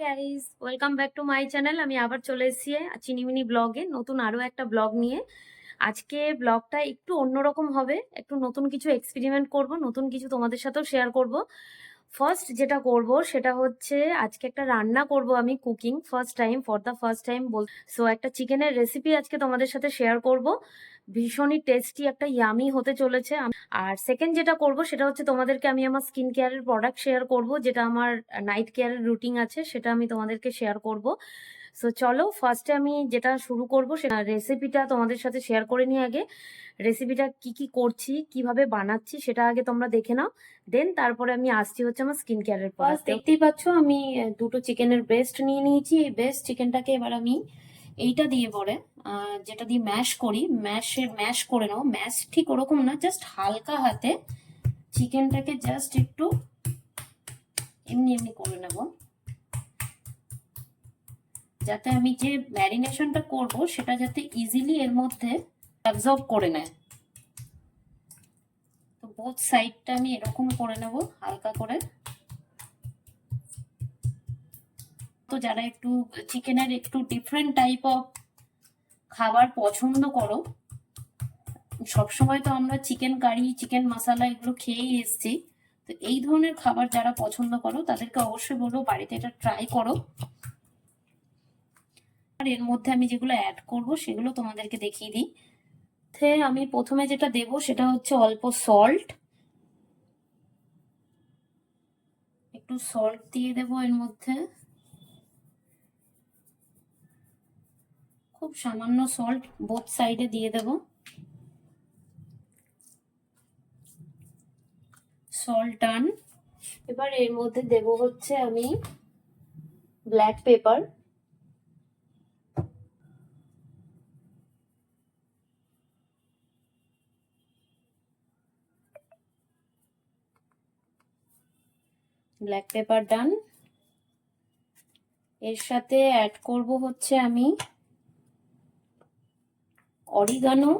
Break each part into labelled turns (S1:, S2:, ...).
S1: Guys, welcome back to my channel. আমি আবার চলে এসেছি চিনিমিনি ব্লগে, নতুন আরো একটা ব্লগ নিয়ে। আজকে ব্লগটা একটু অন্যরকম হবে, একটু নতুন কিছু এক্সপেরিমেন্ট করব, নতুন কিছু তোমাদের সাথেও শেয়ার করব। ফার্স্ট যেটা করব সেটা হচ্ছে আজকে একটা রান্না করব, আমি cooking first time, for the first time so একটা চিকেনের রেসিপি আজকে তোমাদের সাথে শেয়ার করব। ভীষণই টেস্টি, একটা ইয়ামি হতে চলেছে। আর সেকেন্ড যেটা করব সেটা হচ্ছে তোমাদেরকে আমি আমার স্কিন কেয়ারের প্রোডাক্ট শেয়ার করব, যেটা আমার নাইট কেয়ারের রুটিন আছে, সেটা আমি তোমাদেরকে শেয়ার করব। সো চলো, ফার্স্টে আমি যেটা শুরু করব সেটা রেসিপিটা তোমাদের সাথে শেয়ার করে নিই। আগে রেসিপিটা কি কি করছি, কিভাবে বানাচ্ছি সেটা আগে তোমরা দেখে নাও, দেন তারপরে আমি আসছি হচ্ছে আমার স্কিন কেয়ারের প্রোডাক্ট। দেখতেই পাচ্ছ আমি দুটো চিকেনের ব্রেস্ট নিয়ে নিয়েছি। এই ব্রেস্ট চিকেনটাকে এবার আমি এইটা দিয়ে পরে যেটা দিয়ে ম্যাশ করে নাও। ম্যাশ ঠিক ওরকম না, জাস্ট হালকা হাতে চিকেনটাকে জাস্ট একটু এমনি এমনি করে নেব, যাতে আমি যে ম্যারিনেশনটা করব সেটা যাতে ইজিলি এর মধ্যে অ্যাবজর্ব করে নেয়। তো বোথ সাইডটা আমি এরকম করে নেব হালকা করে। তো যারা একটু চিকেনের একটু ডিফারেন্ট টাইপ অফ খাবার পছন্দ করো, সবসময় তো আমরা চিকেন কারি, চিকেন মশলা এগুলো খেয়েই এসছি, তো এই ধরনের খাবার যারা পছন্দ করো তাদেরকে অবশ্যই বলবো বাড়িতে এটা ট্রাই করো। আর এর মধ্যে আমি যেগুলো অ্যাড করব সেগুলো তোমাদেরকে দেখিয়ে দিই। আমি প্রথমে যেটা দেব সেটা হচ্ছে অল্প সল্ট, একটু সল্ট দিয়ে দেব এর মধ্যে, খুব সামান্য সল্ট বোথ সাইডে দিয়ে দেব। সল্ট ডান। এবার এর মধ্যে দেব হচ্ছে আমি ব্ল্যাক পেপার, ব্ল্যাক পেপার ডান। এর সাথে অ্যাড করব হচ্ছে আমি অরিগানো,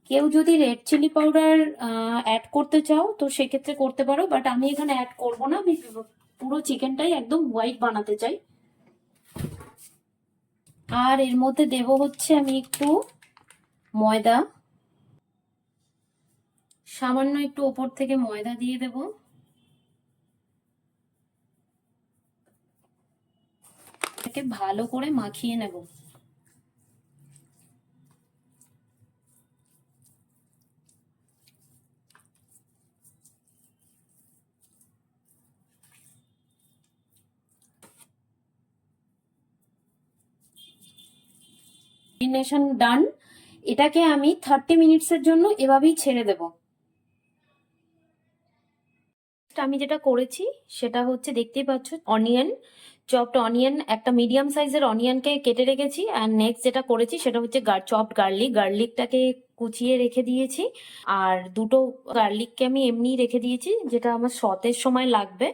S1: কেউ যদি রেড চিলি পাউডার অ্যাড করতে চাও তো সেক্ষেত্রে করতে পারো, বাট আমি এখানে অ্যাড করব না। আমি পুরো চিকেনটাই একদম হোয়াইট বানাতে চাই। আর এর মধ্যে দেব হচ্ছে আমি একটু ময়দা, সামান্য একটু ওপর থেকে ময়দা দিয়ে দেব। এটাকে ভালো করে মাখিয়ে নেব। ম্যারিনেশন ডান। এটাকে আমি 30 মিনিটসের জন্য এভাবেই ছেড়ে দেব। আমি যেটা করেছি সেটা হচ্ছে দেখতেই পাচ্ছ, অনিয়ন, চপড অনিয়ন, একটা মিডিয়াম সাইজের অনিয়নকে কেটে রেখেছি। আর নেক্সট যেটা করেছি সেটা হচ্ছে চপড গার্লিকটাকে কুচিয়ে রেখে দিয়েছি। আর দুটো গার্লিককে আমি এমনি রেখে দিয়েছি, যেটা আমার সতের সময় লাগবে।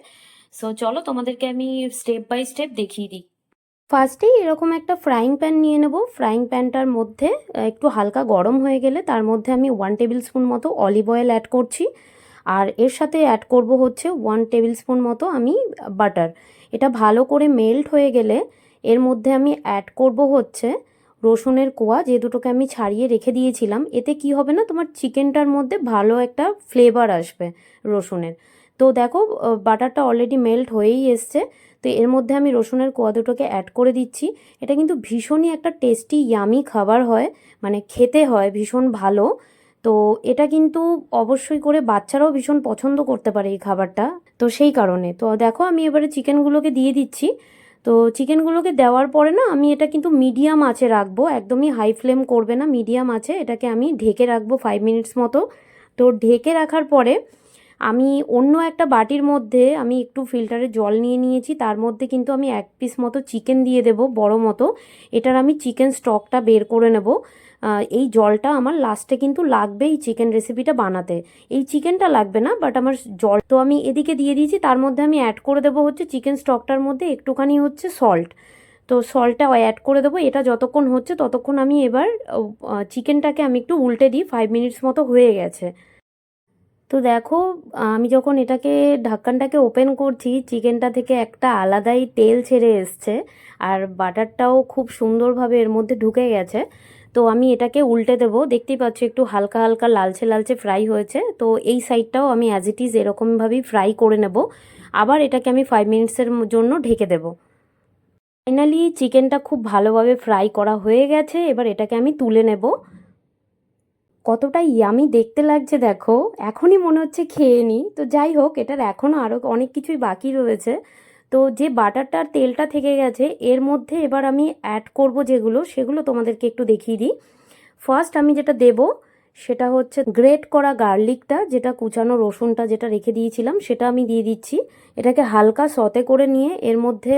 S1: সো চলো তোমাদেরকে আমি স্টেপ বাই স্টেপ দেখিয়ে দিই। ফার্স্টেই এরকম একটা ফ্রাইং প্যান নিয়ে নেব। ফ্রাইং প্যানটার মধ্যে একটু হালকা গরম হয়ে গেলে তার মধ্যে আমি 1 টেবিল স্পুন মতো অলিভ অয়েল অ্যাড করছি। আর এর সাথে অ্যাড করব হচ্ছে 1 টেবিল স্পুন মতো আমি বাটার। এটা ভালো করে মেল্ট হয়ে গেলে এর মধ্যে আমি অ্যাড করব হচ্ছে রসুনের কোয়া, যে দুটোকে আমি ছাড়িয়ে রেখে দিয়েছিলাম। এতে কি হবে না, তোমার চিকেনটার মধ্যে ভালো একটা ফ্লেভার আসবে রসুনের। তো দেখো বাটারটা অলরেডি মেল্ট হয়েই এসছে। তো এর মধ্যে আমি রসুনের কোয়া দুটোকে অ্যাড করে দিচ্ছি। এটা কিন্তু ভীষণই একটা টেস্টি ইয়ামি খাবার হয়, মানে খেতে হয় ভীষণ ভালো। তো এটা কিন্তু অবশ্যই করে বাচ্চারাও ভীষণ পছন্দ করতে পারে এই খাবারটা। তো সেই কারণে তো দেখো আমি এবারে চিকেনগুলোকে দিয়ে দিচ্ছি। তো চিকেনগুলোকে দেওয়ার পরে না আমি এটা কিন্তু মিডিয়াম আঁচে রাখবো, একদমই হাই ফ্লেম করবে না, মিডিয়াম আঁচে এটাকে আমি ঢেকে রাখবো 5 মিনিটস মতো। তো ঢেকে রাখার পরে আমি অন্য একটা বাটির মধ্যে আমি একটু ফিল্টারে জল নিয়ে নিয়েছি, তার মধ্যে কিন্তু আমি 1 পিস মতো চিকেন দিয়ে দেব, বড় মতো। এটার আমি চিকেন স্টকটা বের করে নেব। এই জলটা আমার লাস্টে কিন্তু লাগবে এই চিকেন রেসিপিটা বানাতে। এই চিকেনটা লাগবে না, বাট আমার জল তো আমি এদিকে দিয়ে দিয়েছি। তার মধ্যে আমি অ্যাড করে দেবো হচ্ছে চিকেন স্টকটার মধ্যে একটুখানি হচ্ছে সল্ট। তো সল্টটা অ্যাড করে দেবো। এটা যতক্ষণ হচ্ছে ততক্ষণ আমি এবার চিকেনটাকে আমি একটু উল্টে দিই। 5 মিনিটস মতো হয়ে গেছে। তো দেখো, আমি যখন এটাকে ঢাকনাটাকে ওপেন করছি, চিকেনটা থেকে একটা আলাদাই তেল ছেড়ে এসছে, আর বাটারটাও খুব সুন্দরভাবে এর মধ্যে ঢুকে গেছে। তো আমি এটাকে উল্টে দেবো। দেখতেই পাচ্ছ একটু হালকা হালকা লালচে লালচে ফ্রাই হয়েছে। তো এই সাইডটাও আমি অ্যাজ ইট ইজ এরকমভাবেই ফ্রাই করে নেব। আবার এটাকে আমি 5 মিনিটসের জন্য ঢেকে দেবো। ফাইনালি চিকেনটা খুব ভালোভাবে ফ্রাই করা হয়ে গেছে। এবার এটাকে আমি তুলে নেব। কতটা ইয়ামি দেখতে লাগছে দেখো, এখনই মনে হচ্ছে খেয়ে নিই। তো যাই হোক, এটার এখনও আরও অনেক কিছুই বাকি রয়েছে। তো যে বাটারটার তেলটা থেকে গেছে এর মধ্যে এবার আমি অ্যাড করব যেগুলো, সেগুলো তোমাদেরকে একটু দেখিয়ে দিই। ফার্স্ট আমি যেটা দেব সেটা হচ্ছে গ্রেট করা গার্লিকটা, যেটা কুচানো রসুনটা যেটা রেখে দিয়েছিলাম সেটা আমি দিয়ে দিচ্ছি। এটাকে হালকা সতে করে নিয়ে এর মধ্যে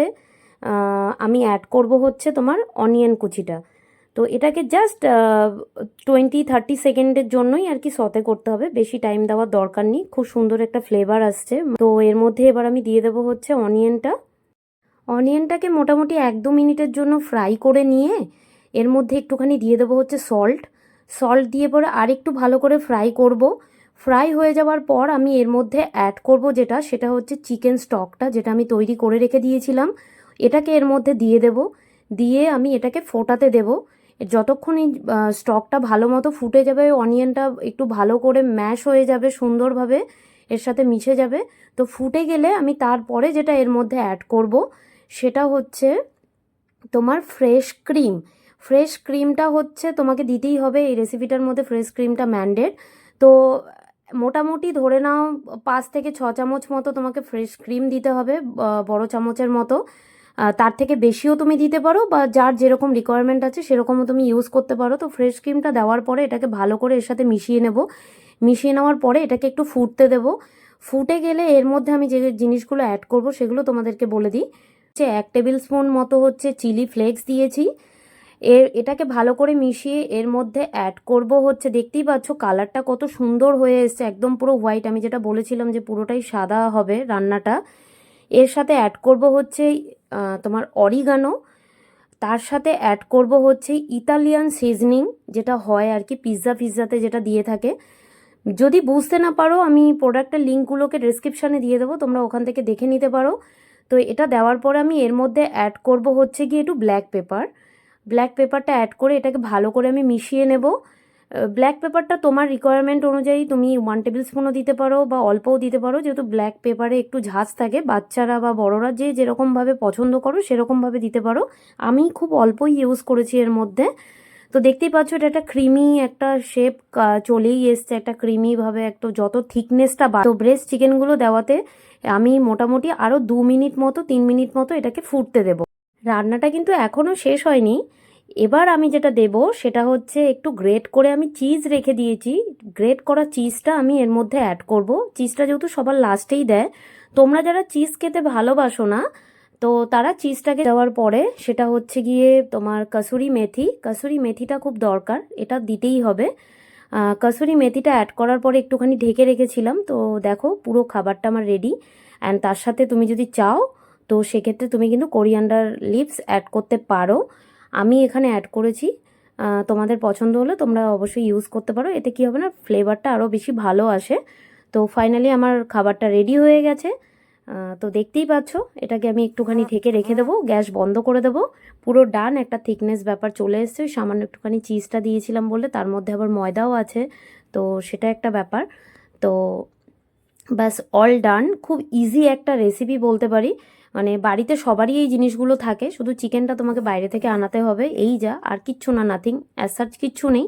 S1: আমি অ্যাড করব হচ্ছে তোমার অনিয়ন কুচিটা। তো এটাকে জাস্ট 20-30 সেকেন্ডের জন্যই আর কি সতে করতে হবে, বেশি টাইম দেওয়ার দরকার নেই। খুব সুন্দর একটা ফ্লেভার আসছে। তো এর মধ্যে এবার আমি দিয়ে দেবো হচ্ছে অনিয়নটা। অনিয়নটাকে মোটামুটি 1-2 মিনিটের জন্য ফ্রাই করে নিয়ে এর মধ্যে একটুখানি দিয়ে দেবো হচ্ছে সল্ট। সল্ট দিয়ে পরে আরেকটু ভালো করে ফ্রাই করব। ফ্রাই হয়ে যাওয়ার পর আমি এর মধ্যে অ্যাড করব যেটা, সেটা হচ্ছে চিকেন স্টকটা, যেটা আমি তৈরি করে রেখে দিয়েছিলাম। এটাকে এর মধ্যে দিয়ে দেব। দিয়ে আমি এটাকে ফোটাতে দেব। যতক্ষণ এই স্টকটা ভালো মতো ফুটে যাবে, অনিয়নটা একটু ভালো করে ম্যাশ হয়ে যাবে, সুন্দরভাবে এর সাথে মিশে যাবে। তো ফুটে গেলে আমি তারপরে যেটা এর মধ্যে অ্যাড করব সেটা হচ্ছে তোমার ফ্রেশ ক্রিম। ফ্রেশ ক্রিমটা হচ্ছে তোমাকে দিতেই হবে এই রেসিপিটার মধ্যে, ফ্রেশ ক্রিমটা ম্যান্ডেট। তো মোটামুটি ধরে নাও 5 থেকে 6 চামচ মতো তোমাকে ফ্রেশ ক্রিম দিতে হবে, বড় চামচের মতো। তার থেকে বেশিও তুমি দিতে পারো, বা যার যেরকম রিকোয়ারমেন্ট আছে সেরকমও তুমি ইউজ করতে পারো। তো ফ্রেশ ক্রিমটা দেওয়ার পরে এটাকে ভালো করে এর সাথে মিশিয়ে নেব। মিশিয়ে নেওয়ার পরে এটাকে একটু ফুটতে দেব। ফুটে গেলে এর মধ্যে আমি যে জিনিসগুলো অ্যাড করব সেগুলো তোমাদেরকে বলে দিই। 1 টেবিল স্পুন মতো হচ্ছে চিলি ফ্লেক্স দিয়েছি। এটাকে ভালো করে মিশিয়ে এর মধ্যে অ্যাড করব হচ্ছে, দেখতেই পাচ্ছ কালারটা কত সুন্দর হয়ে এসছে, একদম পুরো হোয়াইট। আমি যেটা বলেছিলাম যে পুরোটাই সাদা হবে রান্নাটা। এর সাথে অ্যাড করব হচ্ছে তোমার অরিগানো। তার সাথে অ্যাড করব হচ্ছে ইতালিয়ান সিজনিং, যেটা হয় আর কি পিৎজাতে যেটা দিয়ে থাকে। যদি বুঝতে না পারো আমি প্রোডাক্টের লিঙ্কগুলোকে ডেসক্রিপশানে দিয়ে দেবো, তোমরা ওখান থেকে দেখে নিতে পারো। তো এটা দেওয়ার পরে আমি এর মধ্যে অ্যাড করব হচ্ছে গিয়ে একটু ব্ল্যাক পেপার। ব্ল্যাক পেপারটা অ্যাড করে এটাকে ভালো করে আমি মিশিয়ে নেব। ব্ল্যাক পেপারটা তোমার রিকোয়ারমেন্ট অনুযায়ী তুমি 1 টেবিল স্পুনও দিতে পারো বা অল্পও দিতে পারো, যেহেতু ব্ল্যাক পেপারে একটু ঝাঁজ থাকে। বাচ্চারা বা বড়রা যে যেরকমভাবে পছন্দ করো সেরকমভাবে দিতে পারো। আমি খুব অল্পই ইউজ করেছি এর মধ্যে। তো দেখতেই পাচ্ছ এটা একটা ক্রিমি একটা শেপ চলেই এসছে, একটা ক্রিমিভাবে। একটু যত থিকনেসটা তো ব্রেস্ট চিকেনগুলো দেওয়াতে আমি মোটামুটি আরও 2 মিনিট মতো 3 মিনিট মতো এটাকে ফুটতে দেবো। রান্নাটা কিন্তু এখনও শেষ হয়নি। এবার আমি যেটা দেব সেটা হচ্ছে একটু গ্রেট করে আমি চিজ রেখে দিয়েছি। গ্রেট করা চিজটা আমি এর মধ্যে অ্যাড করব। চিজটা যেহেতু সবার লাস্টেই দেয়, তোমরা যারা চিজ খেতে ভালোবাসো না তো তারা চিজটাকে দেওয়ার পরে সেটা হচ্ছে গিয়ে তোমার কাসুরি মেথি। কাসুরি মেথিটা খুব দরকার, এটা দিতেই হবে। কাসুরি মেথিটা অ্যাড করার পরে একটুখানি ঢেকে রেখেছিলাম। তো দেখো পুরো খাবারটা আমার রেডি। অ্যান্ড তার সাথে তুমি যদি চাও তো সেক্ষেত্রে তুমি কিন্তু কোরিয়ান্ডার লিভস অ্যাড করতে পারো। আমি এখানে অ্যাড করেছি। তোমাদের পছন্দ হলে তোমরা অবশ্যই ইউজ করতে পারো। এতে কী হবে না, ফ্লেভারটা আরও বেশি ভালো আসে। তো ফাইনালি আমার খাবারটা রেডি হয়ে গেছে। তো দেখতেই পাচ্ছ এটাকে আমি একটুখানি ঢেকে রেখে দেবো, গ্যাস বন্ধ করে দেবো। পুরো ডান, একটা থিকনেস ব্যাপার চলে এসছে। সামান্য একটুখানি চিজটা দিয়েছিলাম বলে, তার মধ্যে আবার ময়দাও আছে, তো সেটা একটা ব্যাপার। তো ব্যাস অল ডান। খুব ইজি একটা রেসিপি বলতে পারি। মানে বাড়িতে সবারই এই জিনিসগুলো থাকে, শুধু চিকেনটা তোমাকে বাইরে থেকে আনাতে হবে, এই যা, আর কিচ্ছু না, নাথিং অ্যাজ সাচ কিচ্ছু নেই।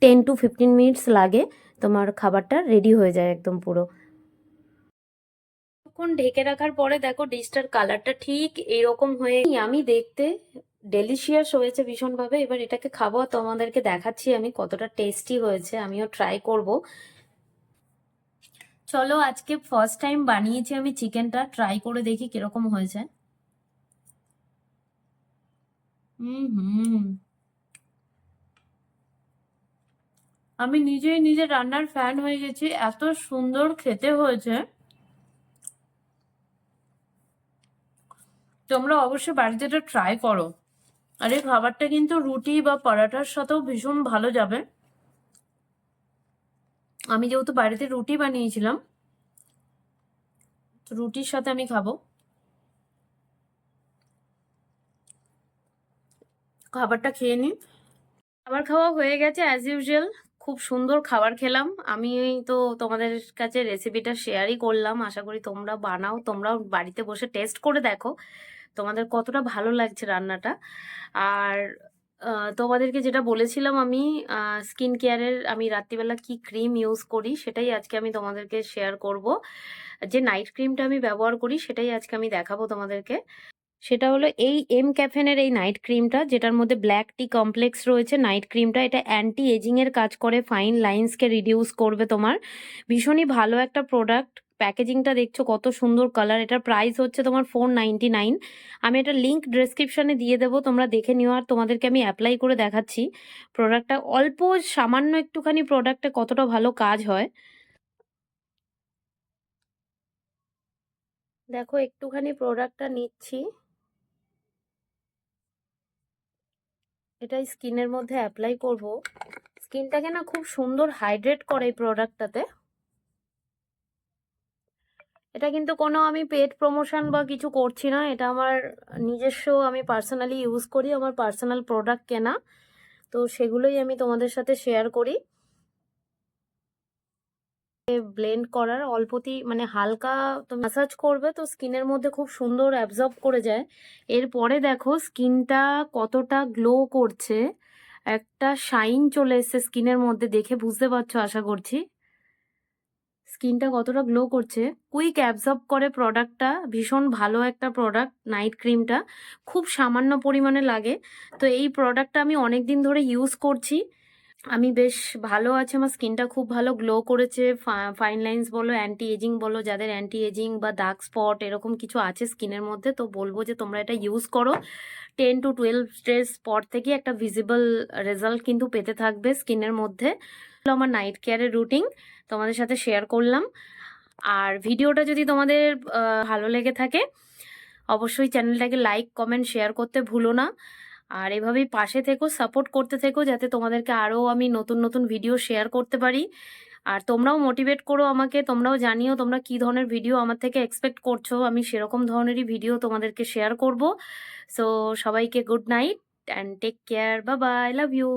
S1: 10-15 মিনিটস লাগে, তোমার খাবারটা রেডি হয়ে যায় একদম পুরো। কিছুক্ষণ ঢেকে রাখার পরে দেখো ডিশটার কালারটা ঠিক এরকম হয়ে আমি দেখতে ডেলিশিয়াস হয়েছে ভীষণভাবে। এবার এটাকে খাবো আর তোমাদেরকে দেখাচ্ছি আমি কতটা টেস্টি হয়েছে, আমিও ট্রাই করব। চলো, আজকে ফার্স্ট টাইম বানিয়েছি আমি চিকেনটা, ট্রাই করে দেখি কিরকম হয়েছে। হুম, আমি নিজেই নিজের রান্নার ফ্যান হয়ে গেছি, এত সুন্দর খেতে হয়েছে।
S2: তোমরা অবশ্যই বাড়িতে এটা ট্রাই করো। আর এই খাবারটা কিন্তু রুটি বা পরাটার সাথেও ভীষণ ভালো যাবে। আমি যেহেতু বাড়িতে রুটি বানিয়েছিলাম, তো রুটির সাথে আমি খাবো। খাবারটা খেয়ে নিই। খাবার খাওয়া হয়ে গেছে অ্যাজ ইউজুয়াল। খুব সুন্দর খাবার খেলাম। আমি তো তোমাদের কাছে রেসিপিটা শেয়ারই করলাম। আশা করি তোমরা বানাও, তোমরাও বাড়িতে বসে টেস্ট করে দেখো তোমাদের কতটা ভালো লাগছে রান্নাটা। আর তোমাদেরকে যেটা বলেছিলাম আমি, স্কিন কেয়ারের আমি রাত্রিবেলা কি ক্রিম ইউজ করি সেটাই আজকে আমি তোমাদেরকে শেয়ার করব। যে নাইট ক্রিমটা আমি ব্যবহার করি সেটাই আজকে আমি দেখাবো তোমাদেরকে। সেটা হলো এই এম ক্যাফেনের এই নাইট ক্রিমটা, যেটার মধ্যে ব্ল্যাক টি কমপ্লেক্স রয়েছে। নাইট ক্রিমটা এটা অ্যান্টি এজিং এর কাজ করে, ফাইন লাইন্সকে রিডিউস করবে তোমার। ভীষণই ভালো একটা প্রোডাক্ট। প্যাকেজিংটা দেখছো কত সুন্দর কালার। এটার প্রাইস হচ্ছে তোমার 499। আমি এটা লিঙ্ক ডেসক্রিপশনে দিয়ে দেবো, তোমরা দেখে নিও। আর তোমাদেরকে আমি অ্যাপ্লাই করে দেখাচ্ছি প্রোডাক্টটা। অল্প সামান্য একটুখানি প্রোডাক্টে কতটা ভালো কাজ হয় দেখো। একটুখানি প্রোডাক্টটা নিচ্ছি, এটা স্কিনের মধ্যে অ্যাপ্লাই করব। স্কিনটাকে না খুব সুন্দর হাইড্রেট করে এই প্রোডাক্টটাতে। এটা কিন্তু কোনো আমি পেড প্রমোশন বা কিছু করছি না, এটা আমার নিজস্ব, আমি পার্সোনালি ইউজ করি, আমার পার্সোনাল প্রোডাক্ট কেনা, তো সেগুলোই আমি তোমাদের সাথে শেয়ার করি। ব্লেন্ড করার অল্পতেই মানে হালকা তো ম্যাসাজ করবে, তো স্কিনের মধ্যে খুব সুন্দর অ্যাবজর্ব করে যায়। এরপরে দেখো স্কিনটা কতটা গ্লো করছে, একটা শাইন চলে এসছে স্কিনের মধ্যে, দেখে বুঝতে পারছো আশা করছি স্কিনটা কতটা গ্লো করছে। কুইক অ্যাবজর্ব করে প্রোডাক্টটা, ভীষণ ভালো একটা প্রোডাক্ট নাইট ক্রিমটা। খুব সামান্য পরিমাণে লাগে। তো এই প্রোডাক্টটা আমি অনেক দিন ধরে ইউজ করছি, আমি বেশ ভালো আছে, আমার স্কিনটা খুব ভালো গ্লো করেছে। ফাইন লাইন্স বলো, অ্যান্টি এজিং বলো, যাদের অ্যান্টি এজিং বা ডার্ক স্পট এরকম কিছু আছে স্কিনের মধ্যে, তো বলবো যে তোমরা এটা ইউজ করো। 10 to 12 ডেজ পর থেকে একটা ভিজিবল রেজাল্ট কিন্তু পেতে থাকবে স্কিনের মধ্যে। আমার নাইট কেয়ারের রুটিন তোমাদের সাথে শেয়ার করলাম। আর ভিডিওটা যদি তোমাদের ভালো লেগে থাকে অবশ্যই চ্যানেলটাকে লাইক কমেন্ট শেয়ার করতে ভুলো না। আর এভাবেই পাশে থেকো, সাপোর্ট করতে থেকো, যাতে তোমাদেরকে আরও আমি নতুন নতুন ভিডিও শেয়ার করতে পারি। আর তোমরাও মোটিভেট করো আমাকে, তোমরাও জানিও তোমরা কি ধরনের ভিডিও আমার থেকে এক্সপেক্ট করছো, আমি সেরকম ধরনেরই ভিডিও তোমাদেরকে শেয়ার করব। সো সবাইকে good night and take care, bye bye, love you.